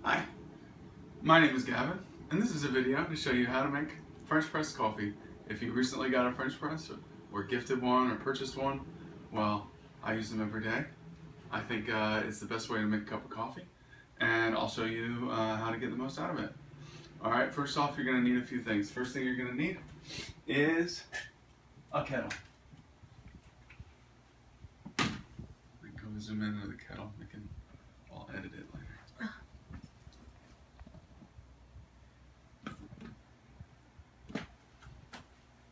Hi, my name is Gavin, and this is a video to show you how to make French press coffee. If you recently got a French press or gifted one or purchased one, well, I use them every day. I think it's the best way to make a cup of coffee, and I'll show you how to get the most out of it. Alright, first off, you're going to need a few things. First thing you're going to need is a kettle. We can go zoom into the kettle. I'll edit it later.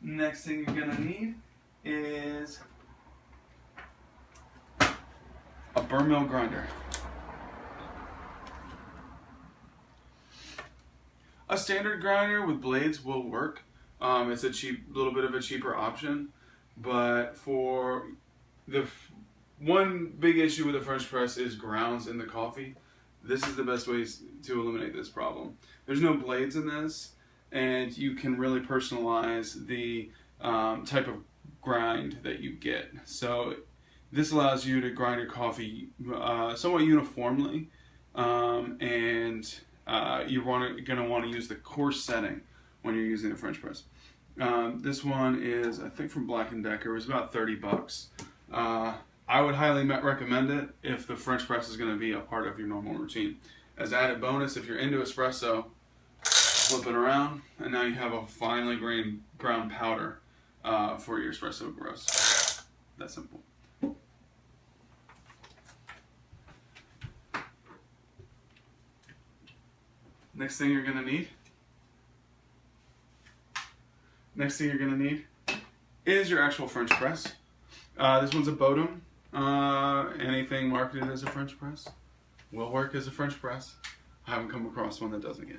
Next thing you're going to need is a burr mill grinder. A standard grinder with blades will work. It's a little bit of a cheaper option, but for the one big issue with the French press is grounds in the coffee. This is the best way to eliminate this problem. There's no blades in this, and you can really personalize the type of grind that you get. So this allows you to grind your coffee somewhat uniformly, and you're going to want to use the coarse setting when you're using the French press. This one is, I think, from Black & Decker. It was about 30 bucks. I would highly recommend it if the French press is going to be a part of your normal routine. As added bonus, if you're into espresso, flip it around, and now you have a finely ground powder for your espresso roast. That simple. Next thing you're going to need is your actual French press. This one's a Bodum. Anything marketed as a French press will work as a French press. I haven't come across one that doesn't yet.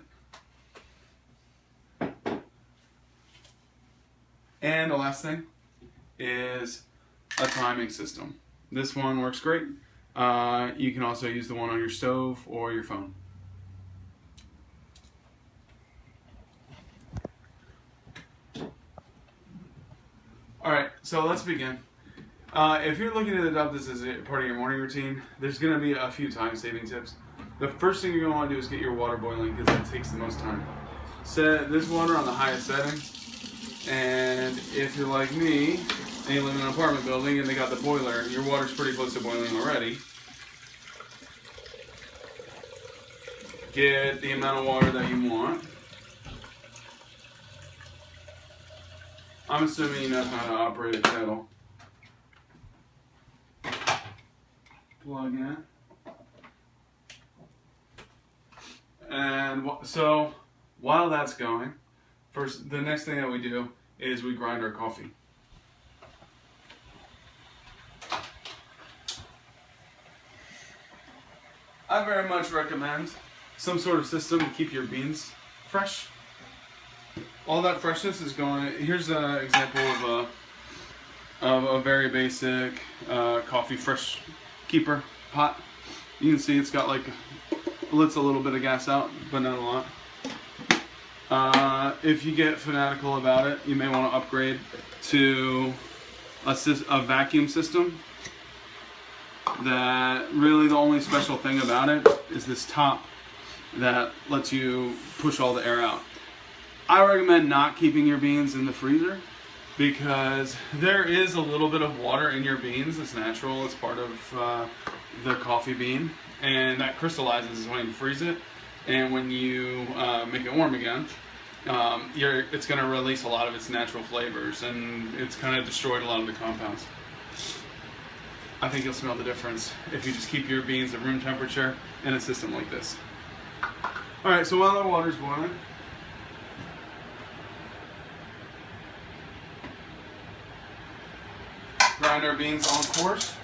And the last thing is a timing system. This one works great. You can also use the one on your stove or your phone. Alright, so let's begin. If you're looking to adopt this as a part of your morning routine, there's going to be a few time-saving tips. The first thing you're going to want to do is get your water boiling, because that takes the most time. Set this water on the highest setting, and if you're like me, and you live in an apartment building and they got the boiler, your water's pretty close to boiling already. Get the amount of water that you want. I'm assuming you know how to operate a kettle. Plug in. And so while that's going, the next thing that we do is we grind our coffee. I very much recommend some sort of system to keep your beans fresh. All that freshness is going. Here's an example of a very basic coffee fresh keeper pot. You can see it's got like lets a little bit of gas out, but not a lot. If you get fanatical about it, you may want to upgrade to a vacuum system. That really the only special thing about it is this top that lets you push all the air out. I recommend not keeping your beans in the freezer because there is a little bit of water in your beans. It's natural. It's part of the coffee bean, and that crystallizes when you freeze it. And when you make it warm again, it's going to release a lot of its natural flavors, and it's kind of destroyed a lot of the compounds. I think you'll smell the difference if you just keep your beans at room temperature in a system like this. Alright, so while the water's boiling, grind our beans on coarse.